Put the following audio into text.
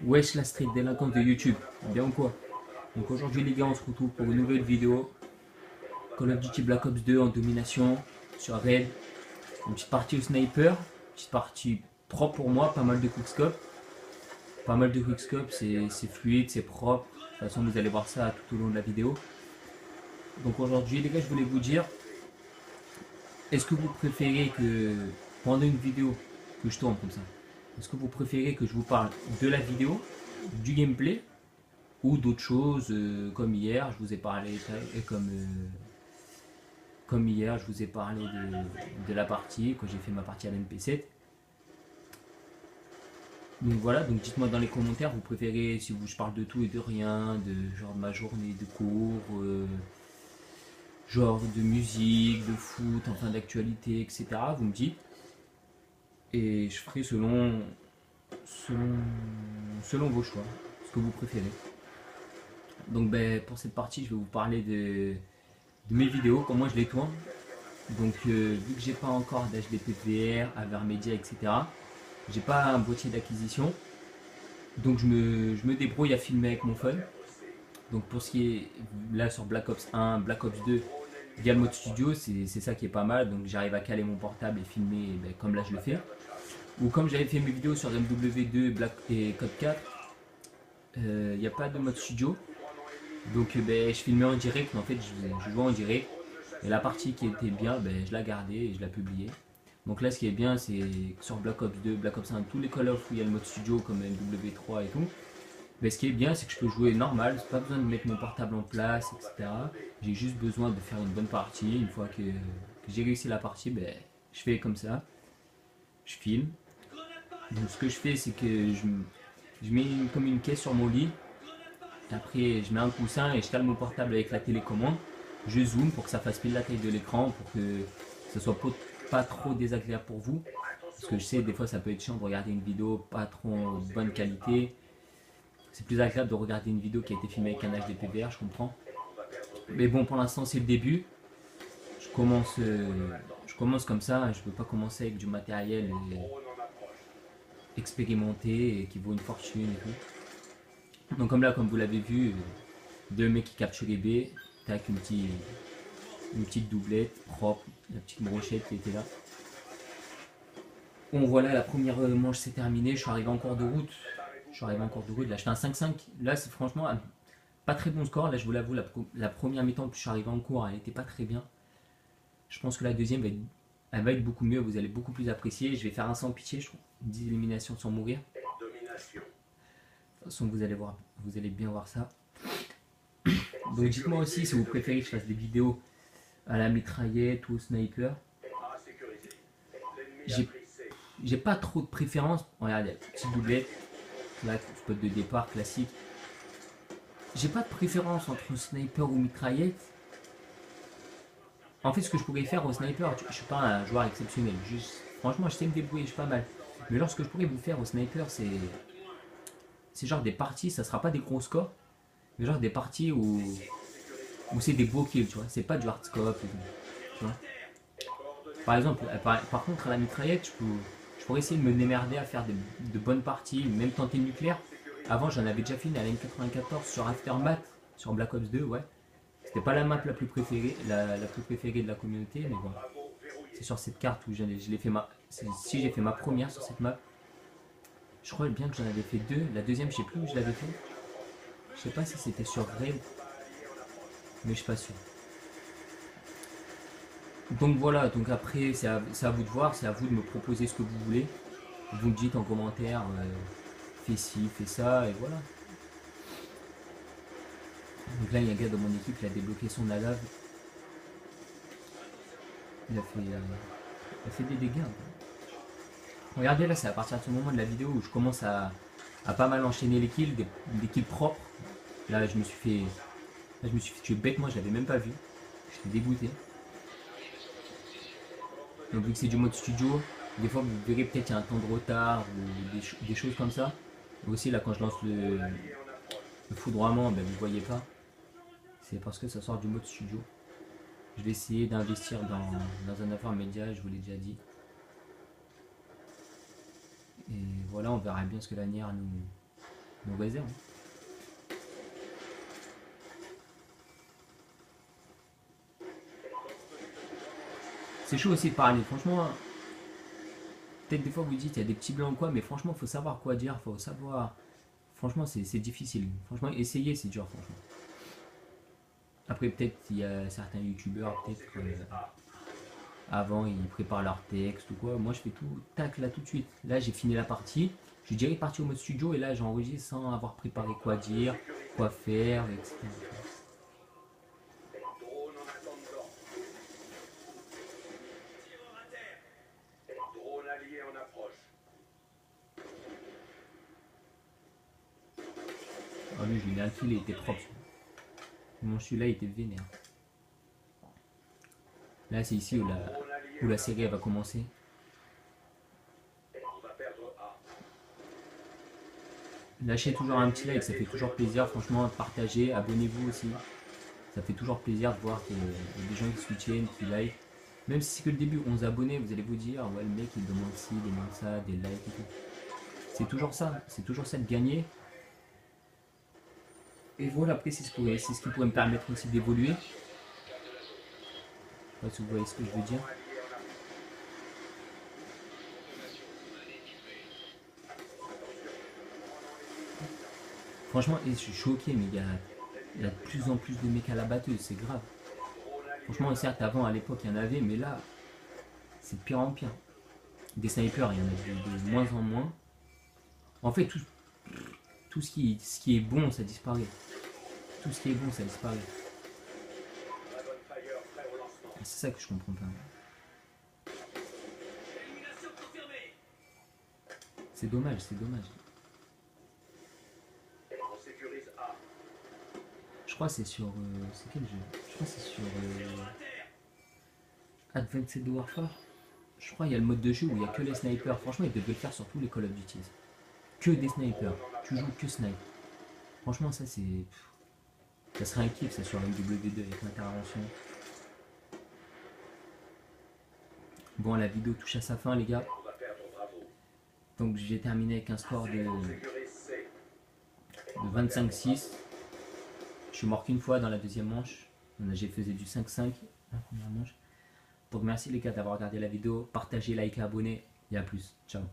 Wesh la street délinquante de YouTube, bien ou quoi? Donc aujourd'hui les gars on se retrouve pour une nouvelle vidéo Call of Duty Black Ops 2 en domination sur Raid. Une petite partie au sniper, une petite partie propre pour moi, pas mal de quickscope. Pas mal de quickscope, c'est fluide, c'est propre. De toute façon vous allez voir ça tout au long de la vidéo. Donc aujourd'hui les gars je voulais vous dire, est-ce que vous préférez que pendant une vidéo que je tourne comme ça, est-ce que vous préférez que je vous parle de la vidéo, du gameplay ou d'autres choses comme hier je vous ai parlé et comme hier je vous ai parlé de la partie quand j'ai fait ma partie à l'MP7. Donc voilà, donc dites-moi dans les commentaires vous préférez si je parle de tout et de rien, de genre de ma journée de cours, genre de musique, de foot, enfin d'actualité, etc. Vous me dites et je ferai selon, selon vos choix, ce que vous préférez. Donc ben, pour cette partie je vais vous parler de mes vidéos, comment je les tourne. Donc vu que j'ai pas encore d'HDPVR, Avermedia, etc. J'ai pas un boîtier d'acquisition. Donc je me débrouille à filmer avec mon phone. Donc pour ce qui est là sur Black Ops 1, Black Ops 2, via le mode studio, c'est ça qui est pas mal. Donc j'arrive à caler mon portable et filmer ben, comme là je le fais. Ou comme j'avais fait mes vidéos sur MW2 Black et Code 4, il n'y a pas de mode studio. Donc ben, je filmais en direct, mais en fait je jouais en direct. Et la partie qui était bien, ben, je la gardais et je la publiais. Donc là, ce qui est bien, c'est que sur Black Ops 2, Black Ops 1, tous les Call of où il y a le mode studio comme MW3 et tout, ben, ce qui est bien, c'est que je peux jouer normal, j'ai pas besoin de mettre mon portable en place, etc. J'ai juste besoin de faire une bonne partie. Une fois que j'ai réussi la partie, ben, je fais comme ça, je filme. Donc ce que je fais, c'est que je mets comme une caisse sur mon lit. Après, je mets un coussin et je cale mon portable avec la télécommande. Je zoome pour que ça fasse pile la taille de l'écran, pour que ça soit pas trop désagréable pour vous. Parce que je sais, des fois, ça peut être chiant de regarder une vidéo pas trop de bonne qualité. C'est plus agréable de regarder une vidéo qui a été filmée avec un HDPVR, je comprends. Mais bon, pour l'instant, c'est le début. Je commence comme ça. Je ne peux pas commencer avec du matériel expérimenté et qui vaut une fortune et tout. Donc comme là, comme vous l'avez vu, deux mecs qui capturent les baies, tac, une petite doublette propre, la petite brochette qui était là. Bon voilà, la première manche s'est terminée, je suis arrivé en cours de route. Je suis arrivé en cours de route, là je fais un 5-5. Là c'est franchement pas très bon score, là je vous l'avoue, la première mi-temps, puis je suis arrivé en cours, elle était pas très bien. Je pense que la deuxième elle va être beaucoup mieux, vous allez beaucoup plus apprécier. Je vais faire un sans pitié, je trouve. 10 éliminations sans mourir. De toute façon vous allez bien voir ça. Donc dites-moi aussi si vous préférez que je fasse des vidéos à la mitraillette ou au sniper. J'ai j'ai pas trop de préférence. Regardez, petite doublette, là, spot de départ classique. J'ai pas de préférence entre sniper ou mitraillette. En fait, ce que je pourrais faire au sniper, je suis pas un joueur exceptionnel. Juste, franchement, je sais me débrouiller, je suis pas mal. Mais lorsque je pourrais vous faire au sniper, c'est genre des parties, ça sera pas des gros scores, mais genre des parties où c'est des beaux kills, tu vois. C'est pas du hard scope, tu vois. Par exemple, par contre, à la mitraillette, je pourrais essayer de me démerder à faire de bonnes parties, même tenter le nucléaire. Avant, j'en avais déjà fait une à la M94 sur Aftermath, sur Black Ops 2, ouais. C'était pas la map la plus préférée, la plus préférée de la communauté, mais bon. C'est sur cette carte où je l'ai fait si j'ai fait ma première sur cette map. Je crois bien que j'en avais fait deux. La deuxième, je sais plus où je l'avais fait. Je sais pas si c'était sur Raid, mais je suis pas sûr. Donc voilà, donc après c'est à vous de voir, c'est à vous de me proposer ce que vous voulez. Vous me dites en commentaire, fais ci, fais ça, et voilà. Donc là il y a un gars dans mon équipe, il a débloqué son alave. Il a fait des dégâts. Regardez là, c'est à partir de ce moment de la vidéo où je commence à pas mal enchaîner les kills, des kills propres. Là je me suis fait tuer bête, moi je l'avais même pas vu. J'étais dégoûté. Donc vu que c'est du mode studio, des fois vous verrez peut-être qu'il y a un temps de retard ou des choses comme ça. Et aussi là quand je lance le foudroiement, ben, vous ne voyez pas. C'est parce que ça sort du mode studio. Je vais essayer d'investir dans un affaire média, je vous l'ai déjà dit. Et voilà, on verra bien ce que l'avenir Mauvaise heure. C'est chaud aussi de parler, franchement. Peut-être des fois vous dites il y a des petits blancs ou quoi, mais franchement, faut savoir quoi dire, faut savoir. Franchement, c'est difficile. Franchement, essayer, c'est dur, franchement. Après, peut-être il y a certains youtubeurs, peut-être avant ils préparent leur texte ou quoi. Moi, je fais tout, tac, là tout de suite. Là, j'ai fini la partie. Je suis direct parti au mode studio et là, j'enregistre sans avoir préparé quoi dire, quoi faire, etc. Ah, lui, je l'ai un kill, il était propre. Mon celui-là, il était vénère. Là, c'est ici où la série elle va commencer. Lâchez toujours un petit like, ça fait toujours plaisir. Franchement, partagez, abonnez-vous aussi. Ça fait toujours plaisir de voir qu'il y a des gens qui soutiennent, qui like. Même si c'est que le début, 11 abonnés, vous allez vous dire, ouais, le mec il demande ci, il demande ça, des likes et tout. C'est toujours ça de gagner. Et voilà, après, c'est ce qui pourrait me permettre aussi d'évoluer. Je sais pas si vous voyez ce que je veux dire. Franchement, et je suis choqué, mais il y a de plus en plus de mecs à la batteuse, c'est grave. Franchement, certes, avant, à l'époque, il y en avait, mais là, c'est de pire en pire. Des snipers, il y en a de moins en moins. En fait, tout ce qui est bon, ça disparaît. Tout ce qui est bon, ça disparaît. C'est ça que je comprends pas. C'est dommage, c'est dommage. Je crois que c'est sur... c'est quel jeu? Je crois que c'est sur... Advanced Warfare. Je crois qu'il y a le mode de jeu où il n'y a que les snipers. Franchement, ils devaient le faire sur tous les Call of Duty. Que des snipers. Tu joues que snipe. Franchement, ça c'est... Ça serait un kiff, ça, sur MW2 avec l'intervention. Bon, la vidéo touche à sa fin, les gars. Donc, j'ai terminé avec un score de 25-6. Je suis mort qu'une fois dans la deuxième manche. J'ai fait du 5-5 la première manche. Donc, merci les gars d'avoir regardé la vidéo. Partagez, likez, abonnez. Et à plus. Ciao.